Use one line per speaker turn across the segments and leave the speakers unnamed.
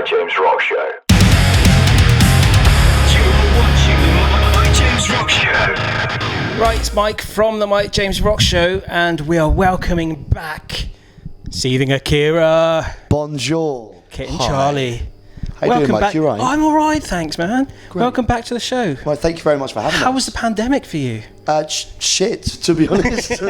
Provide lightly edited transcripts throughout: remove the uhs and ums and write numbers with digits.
Mike James Rock Show.
You're watching the Mike James Rock Show.
Right, it's Mike from the Mike James Rock Show, and we are welcoming back Seething Akira,
Bonjour.
Kit and Charlie.
How you doing, Mike?
Back.
You right?
I'm all right, thanks, man.
Great.
Welcome back to the show.
Well, thank you very much for having
How
us.
was the pandemic for you?
Shit, to be honest.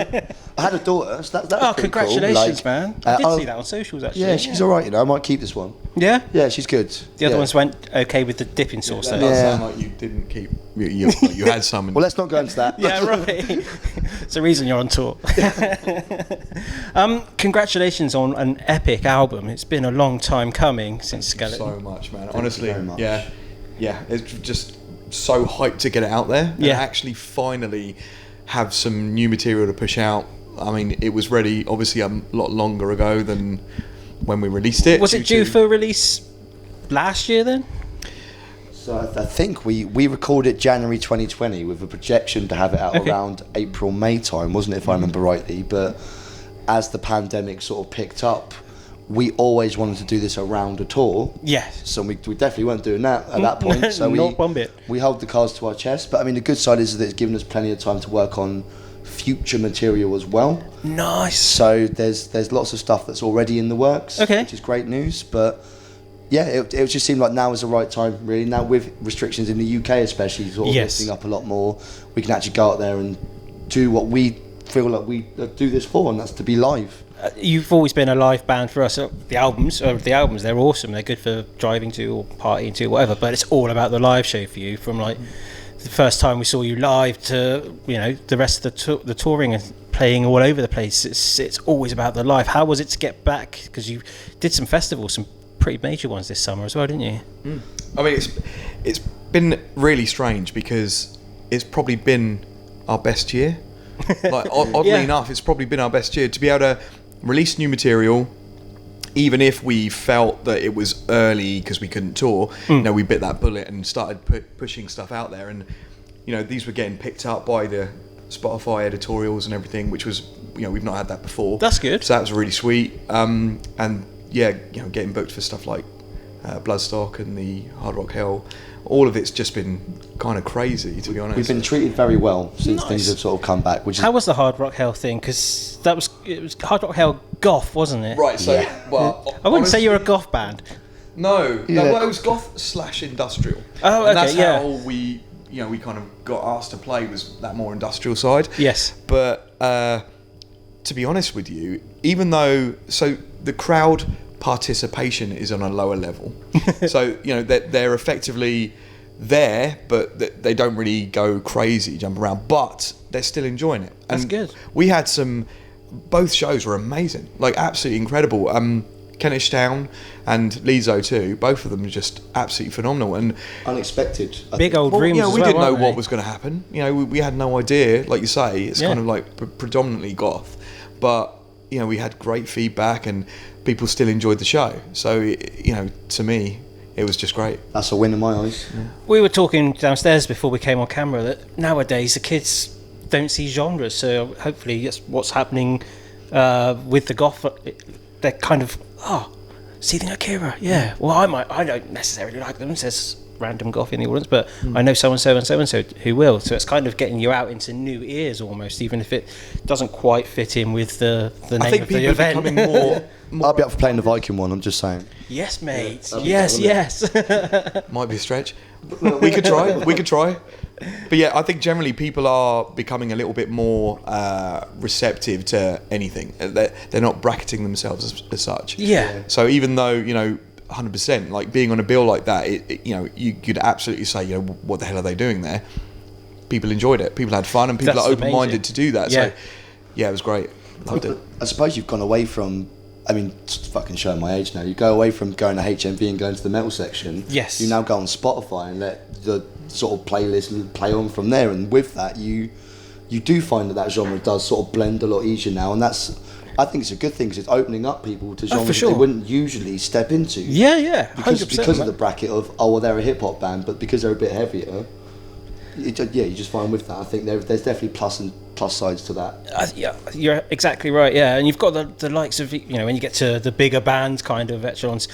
I had a daughter, so that's pretty
congratulations,
cool.
man. I did see that on socials, actually.
Yeah, she's all right, I might keep this one.
Yeah?
Yeah, she's good.
The other ones went okay with the dipping sauce,
That
though.
does
Yeah.
sound like you didn't keep. You had some.
Well, let's not go into that.
Yeah, right. It's the reason you're on tour. Congratulations on an epic album. It's been a long time coming since Skeleton.
So much, man.
Thank
Honestly,
you very much.
yeah. It's just so hyped to get it out there and
Yeah.
actually finally have some new material to push out. I mean, it was ready obviously a lot longer ago than when we released it.
Was it due for release last year then?
So I think we recorded January 2020 with a projection to have it out
Okay.
around April, May time, wasn't it, if I remember rightly? But as the pandemic sort of picked up, we always wanted to do this around a tour.
Yes.
So we definitely weren't doing that at that point. So
Not one bit.
We hold the cards to our chest. But I mean, the good side is that it's given us plenty of time to work on future material as well.
Nice.
So there's lots of stuff that's already in the works,
Okay.
which is great news. But yeah, it just seemed like now is the right time, really. Now with restrictions in the UK especially sort of
Yes.
lifting up a lot more, we can actually go out there and do what we feel like we do this for, and that's to be live.
You've always been a live band for us. The albums, they're awesome. They're good for driving to or partying to, whatever. But it's all about the live show for you. From like the first time we saw you live to the rest of the touring and playing all over the place. It's always about the live. How was it to get back? Because you did some festivals, some pretty major ones this summer as well, didn't you?
I mean, it's been really strange because it's probably been our best year. Like oddly
Yeah.
enough, it's probably been our best year to be able to release new material. Even if we felt that it was early because we couldn't tour, we bit that bullet and started pushing stuff out there. And these were getting picked up by the Spotify editorials and everything, which was we've not had that before.
That's good.
So that was really sweet. And yeah, getting booked for stuff like Bloodstock and the Hard Rock Hell. All of it's just been kind of crazy, to be honest.
We've been treated very well since
Nice.
things have sort of come back. Which is
How was the Hard Rock Hell thing? Because it was Hard Rock Hell goth, wasn't it?
Right, so
Yeah.
well,
I wouldn't say you're a
honestly,
goth band.
No,
Yeah.
well, it was goth / industrial.
Oh,
and
okay,
that's
yeah.
how we kind of got asked to play, was that more industrial side.
Yes.
But to be honest with you, even though the crowd participation is on a lower level, so they're effectively there, but they don't really go crazy, jump around, but they're still enjoying it. And
That's good.
We had both shows were amazing, like absolutely incredible. Kentish Town and Lezo too, both of them were just absolutely phenomenal. And
unexpected. I
Big
think.
old
well,
dreams as
we
well,
didn't know
weren't
what
they?
was going to happen. We had no idea. Like you say, it's
Yeah.
kind of like predominantly goth, but we had great feedback and people still enjoyed the show. So to me, it was just great.
That's a win in my eyes.
We were talking downstairs before we came on camera that nowadays the kids don't see genres, so hopefully that's what's happening with the goth. They're kind of Seething Akira, yeah. Well, I don't necessarily like them. Says random goth in the audience, but I know so and so and so and so who will. So it's kind of getting you out into new ears almost, even if it doesn't quite fit in with the name
I think
of the
people are
event.
becoming more.
I'll be up for playing the Viking one, I'm just saying.
Yes, mate.
Yeah,
Yes.
Might be a stretch. We could try. But yeah, I think generally people are becoming a little bit more receptive to anything. They're not bracketing themselves as such.
Yeah.
So even though 100%, like being on a bill like that, you could absolutely say, what the hell are they doing there? People enjoyed it. People had fun, and people
That's
are
the main
open-minded
thing.
to do that.
Yeah.
So yeah, it was great. Loved it.
I suppose you've gone away from, it's fucking showing my age now. You go away from going to HMV and going to the metal section.
Yes.
You now go on Spotify and let the sort of playlist play on from there. And with that, you do find that genre does sort of blend a lot easier now. And I think it's a good thing because it's opening up people to genres
for sure.
that they wouldn't usually step into.
Yeah, 100%.
Because of the bracket of, they're a hip hop band, but because they're a bit heavier, you just find with that, I think there's definitely plus sides to that.
Yeah, you're exactly right. Yeah, and you've got the likes of when you get to the bigger bands kind of echelons.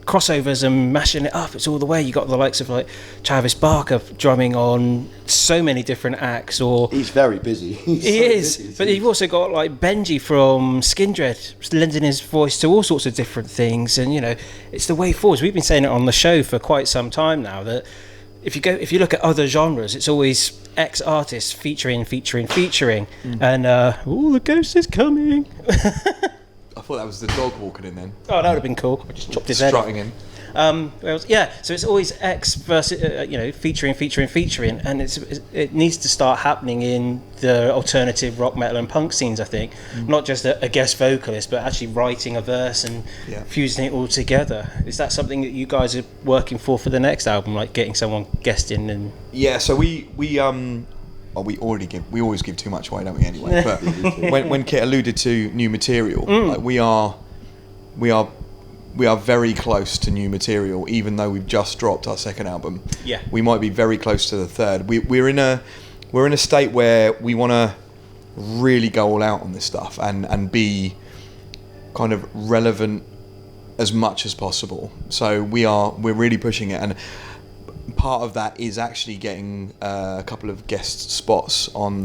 crossovers and mashing it up. It's all the way. You got the likes of like Travis Barker drumming on so many different acts, or
He's very busy.
he is. But you've also got like Benji from Skindred lending his voice to all sorts of different things, and it's the way forward. We've been saying it on the show for quite some time now that if you look at other genres, it's always X artists featuring, and the ghost is coming.
I thought that was the dog walking in then.
Oh, that would have been cool. I just chopped his head off.
Strutting in.
So it's always X versus featuring, and it needs to start happening in the alternative rock, metal, and punk scenes. I think not just a guest vocalist, but actually writing a verse and fusing it all together. Is that something that you guys are working for the next album, like getting someone guesting and?
Yeah, so we always give too much away, don't we? Anyway, but when Kit alluded to new material, like we are very close to new material, even though we've just dropped our second album.
Yeah,
we might be very close to the third. We're in a state where we want to really go all out on this stuff and be kind of relevant as much as possible. So we're really pushing it, and part of that is actually getting a couple of guest spots on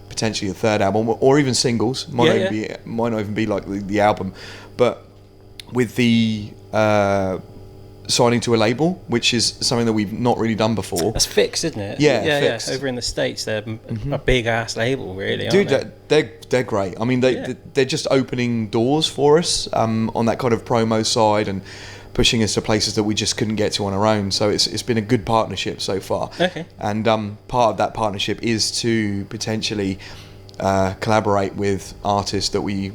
potentially the third album, or even singles. Might not even be like the album, but with the signing to a label, which is something that we've not really done before.
That's Fixed, isn't it?
Yeah, Fixed.
Over in the States, they're a big ass label, really.
Dude,
aren't they?
they're great. I mean, they're just opening doors for us on that kind of promo side and pushing us to places that we just couldn't get to on our own. So it's been a good partnership so far.
Okay.
And part of that partnership is to potentially collaborate with artists that we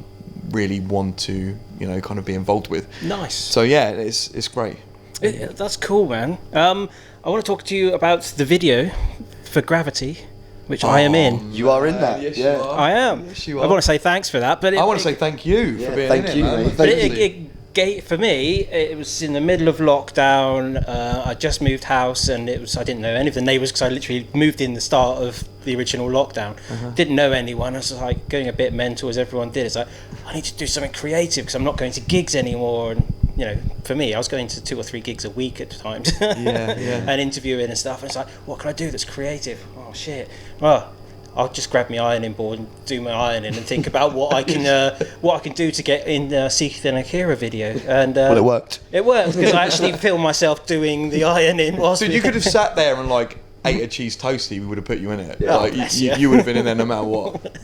really want to, kind of be involved with.
Nice.
So yeah, it's great.
That's cool, man. I want to talk to you about the video for Gravity, which I am in.
You are in that.
Yes,
yeah.
you are.
I am.
Yes, you
I
are.
want to say thanks for that, but
I want to say thank you for being
thank
in
you,
it, man.
mate.
But
Thank you.
for me, it was in the middle of lockdown. I just moved house, and I didn't know any of the neighbours because I literally moved in the start of the original lockdown. Didn't know anyone. I was like going a bit mental as everyone did. It's like, I need to do something creative because I'm not going to gigs anymore. And for me, I was going to 2 or 3 gigs a week at times, and interviewing and stuff. And it's like, what can I do that's creative? Oh shit! Well, I'll just grab my ironing board and do my ironing and think about what I can do to get in the Seething Akira video. And
Well, it worked.
It worked because I actually filmed myself doing the ironing.
Dude, you could have sat there and ate a cheese toastie. We would have put you in it.
Yeah.
You would have been in there no matter what.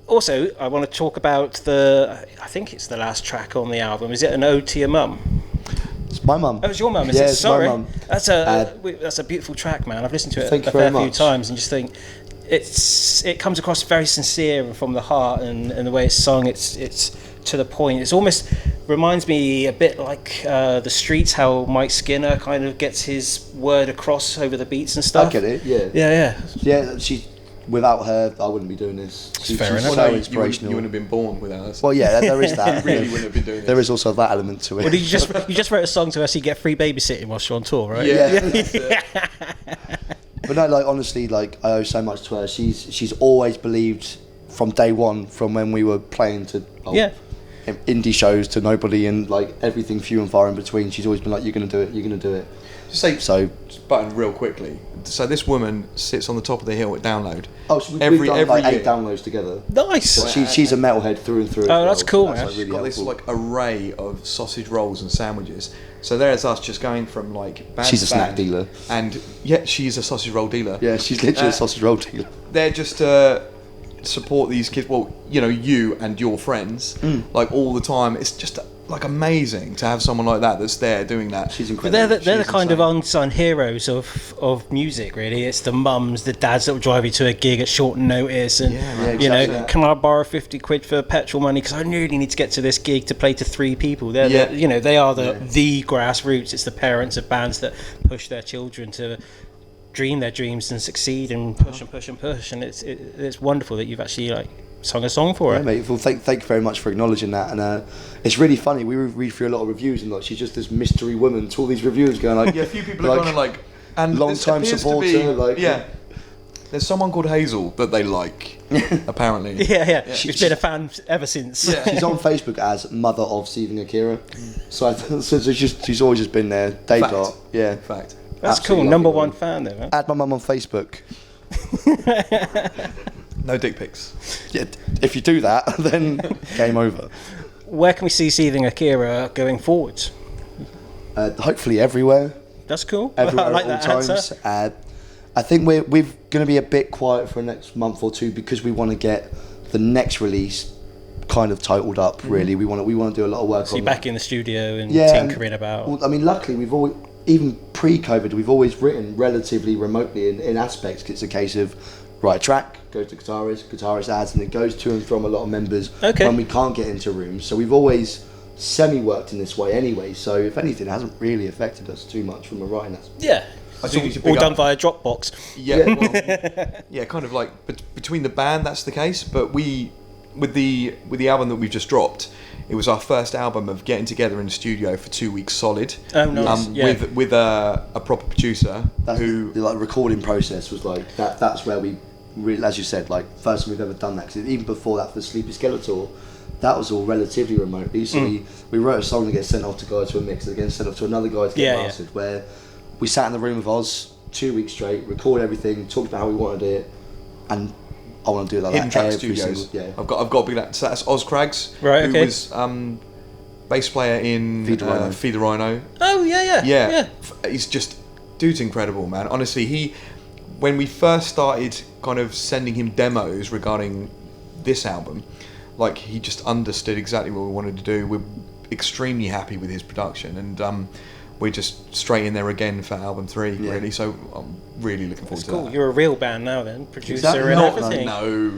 Also, I want to talk about I think it's the last track on the album. Is it an ode to your mum?
It's my mum.
Oh, it's your mum, is
Yeah,
it?
it's
Sorry.
my mum.
That's a beautiful track, man. I've listened to it
Thank
a
you very
fair few
much.
times and just think it comes across very sincere and from the heart, and the way it's sung, it's to the point. It almost reminds me a bit like The Streets, how Mike Skinner kind of gets his word across over the beats and stuff.
I get it, yeah.
Yeah.
Yeah, without her, I wouldn't be doing this. She's
fair enough.
so
No, you
inspirational.
wouldn't have been born without us.
Well, yeah, there is that.
You really wouldn't have been doing
There
this.
is also that element to it.
Well, you just wrote a song to us, you get free babysitting whilst you're on tour, right?
Yeah.
But no, honestly, I owe so much to her. She's always believed from day one, from when we were playing to indie shows to nobody and everything few and far in between. She's always been like, "You're gonna do it. You're gonna do it."
Just button real quickly. So this woman sits on the top of the hill at Download.
Oh, so we've
every
done
year.
8 downloads together.
Nice.
So she's a metalhead through and through.
Oh, that's cool, man.
That's really
Got this
helpful.
array of sausage rolls and sandwiches. So there's us just going from band
She's
to
a snack
band.
dealer.
And she's a sausage roll dealer.
Yeah, she's literally a sausage roll dealer.
They're just support these kids. Well, you and your friends all the time. It's just amazing to have someone like that that's there doing that.
She's
But
incredible.
they're the
She's
kind of
insane.
unsung heroes of music, really. It's the mums, the dads that will drive you to a gig at short notice, and
exactly.
can I borrow 50 quid for petrol money because I really need to get to this gig to play to 3 people. They are the grassroots. It's the parents of bands that push their children to dream their dreams and succeed and push and push and push. And it's wonderful that you've actually sung a song for her.
Yeah, mate. Well, thank you very much for acknowledging that. And it's really funny. We read through a lot of reviews, and she's just this mystery woman to all these reviewers going
Yeah, a few people are going and
long
this
time
appears to
supporter.
be- There's someone called Hazel that they like, apparently.
Yeah. She's been a fan ever since.
Yeah.
She's on Facebook as mother of Seething Akira. So she's always just been there. Day
Fact.
dot. Yeah.
Fact.
That's
Absolutely
cool. Number
lovely
one
woman.
fan, though, man.
Add my mum on Facebook.
No dick pics.
Yeah, if you do that, then game over.
Where can we see Seething Akira going forwards?
Hopefully everywhere.
That's cool.
Everywhere
I like
at all
that
times.
answer.
I think we're going to be a bit quiet for the next month or two because we want to get the next release kind of totaled up. Really, we want to do a lot of work
So
on
you're
that.
back in the studio and
Yeah,
tinkering about.
Well, I mean, luckily we've always, even pre-COVID, we've always written relatively remotely in aspects. It's a case of write a track, goes to guitarist adds, and it goes to and from a lot of members
Okay.
when we can't get into rooms. So we've always semi-worked in this way anyway. So if anything, it hasn't really affected us too much from a writing aspect.
Yeah.
I
It's
think
all,
you should
all
pick
done
up-
via Dropbox.
Yeah, well, yeah, kind of like between the band, that's the case. But with the album that we've just dropped, it was our first album of getting together in the studio for 2 weeks solid.
Oh, nice. Yeah.
With a proper producer
That's
who.
the recording process was like that. That's where we really, as you said, like first time we've ever done that. Because even before that, for Sleepy Skeletor, that was all relatively remotely. So we wrote a song to get sent off to guys to a mix, and again sent off to another guy to get
Yeah,
mastered. Where we sat in the room with Oz 2 weeks straight, recorded everything, talked about how we wanted it, and I want to do that.
Hidden Track
every
Studios.
single- yeah.
I've got to be that. So that's Oz Craggs,
Right,
who
okay.
was bass player in
Feed the Rhino.
Feed the Rhino.
Oh, yeah.
Yeah, he's just dude's incredible, man. Honestly, when we first started kind of sending him demos regarding this album, like he just understood exactly what we wanted to do. We're extremely happy with his production, and we're just straight in there again for album 3,
Yeah.
really. So I'm really looking forward
That's
to
cool.
that.
You're a real band now, then, producer
Exactly.
and
Not-
everything.
No.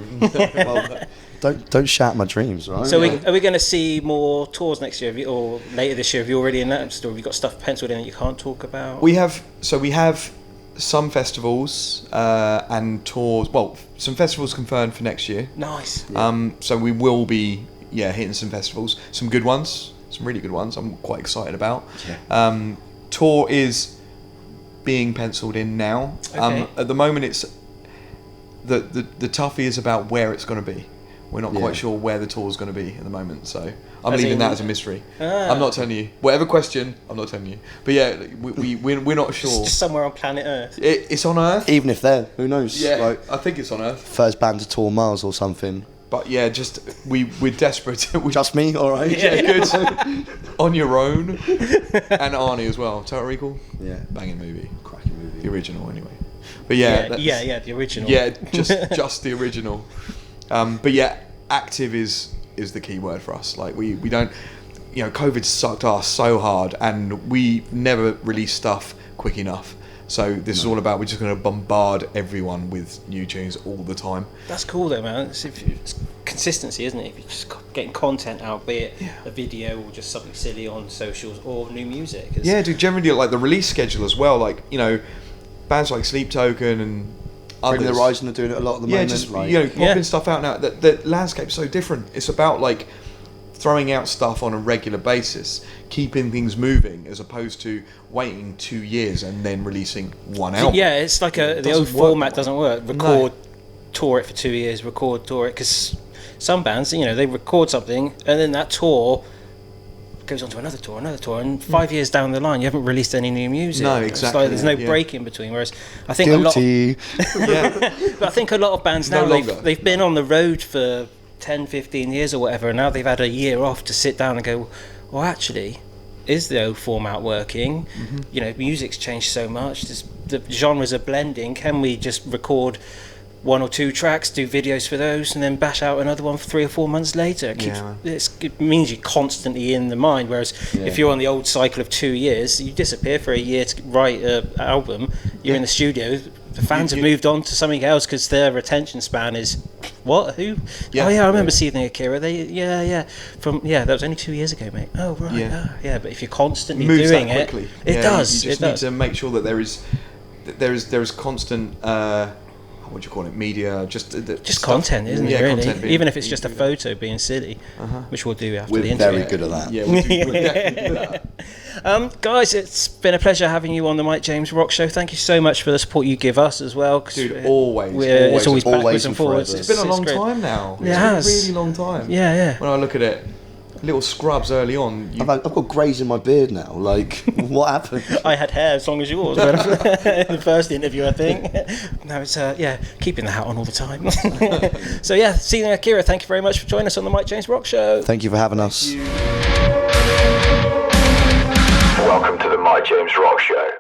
Well, don't shout my dreams, right?
So are we going to see more tours next year, or later this year? Have you already announced, or have you got stuff penciled in that you can't talk about?
We have some festivals and tours. Well, some festivals confirmed for next year.
Nice.
So we will be hitting some festivals, some good ones, some really good ones. I'm quite excited about.
Yeah.
Tour is being penciled in now.
Okay.
At the moment, it's the toughie is about where it's going to be. We're not quite sure where the tour is going to be at the moment, so I'm
As
leaving
in-
that as a mystery.
Ah.
I'm not telling you. Whatever question, I'm not telling you. But yeah, we're not
It's
sure.
just somewhere on planet Earth.
It's on Earth.
Even if they're, who knows?
Yeah,
Like,
I think it's on Earth.
first band to tour Mars or something.
But yeah, just we're desperate.
Just me, all right.
Yeah, good. On Your Own, and Arnie as well. Total Recall,
Yeah.
banging movie,
Cracking movie.
the original anyway. But yeah, that's-
the original.
yeah, just the original. But yeah, active is the key word for us. Like we don't, COVID sucked us so hard, and we never released stuff quick enough. So this is all about we're just going to bombard everyone with new tunes all the time.
That's cool though, man. It's consistency, isn't it? If you're just getting content out, be it a video or just something silly on socials or new music.
Yeah, dude. Generally, like the release schedule as well. Like bands like Sleep Token and
Bring
others.
the Horizon are doing it a lot at the
Yeah,
moment.
just
like,
popping stuff out now. The landscape's so different. It's about like throwing out stuff on a regular basis, keeping things moving, as opposed to waiting 2 years and then releasing one album.
Yeah, it's like the old
doesn't work
format
that
doesn't
way.
work. Record, tour it for 2 years. Record, tour it, because some bands, they record something and then that tour goes on to another tour, and 5 years down the line, you haven't released any new music.
No,
It's
exactly,
like there's no
yeah.
break in between. Whereas I think
guilty.
but I think a lot of bands
No
now
longer.
they've been on the road for 10, 15 years or whatever, and now they've had a year off to sit down and go, well, actually, is the old format working? Music's changed so much. The genres are blending. Can we just record 1 or 2 tracks, do videos for those, and then bash out another one for 3 or 4 months later? It means you're constantly in the mind. Whereas if you're on the old cycle of 2 years, you disappear for a year to write an album. You're in the studio. The fans have moved on to something else because their attention span is what? Who?
Yeah.
Oh yeah, I remember Seething Akira. That was only 2 years ago, mate. Oh right,
Yeah.
But if you're constantly
Moves
doing
that quickly.
it
Yeah,
does.
You just
it
need
does.
to make sure that there is constant. what do you call it, media, just
Just
stuff.
content, isn't it? Really,
content being-
even if it's just a photo being silly, which we'll do after the
We're
interview.
very good at that.
Yeah, we're definitely do that.
Guys, it's been a pleasure having you on the Mike James Rock Show. Thank you so much for the support you give us as well. 'Cause
Dude, always,
it's always backwards
always
and
and
forwards.
forever.
It's been a long
great.
time now.
It
It's
has.
been a really long time.
Yeah, yeah.
When I look at it, little scrubs early on.
I've got greys in my beard now. Like, what happened?
I had hair as long as yours in the first interview, I think. Now it's keeping the hat on all the time. So yeah, Seething Akira, thank you very much for joining us on the Mike James Rock Show.
Thank you for having us.
Welcome to the Mike James Rock Show.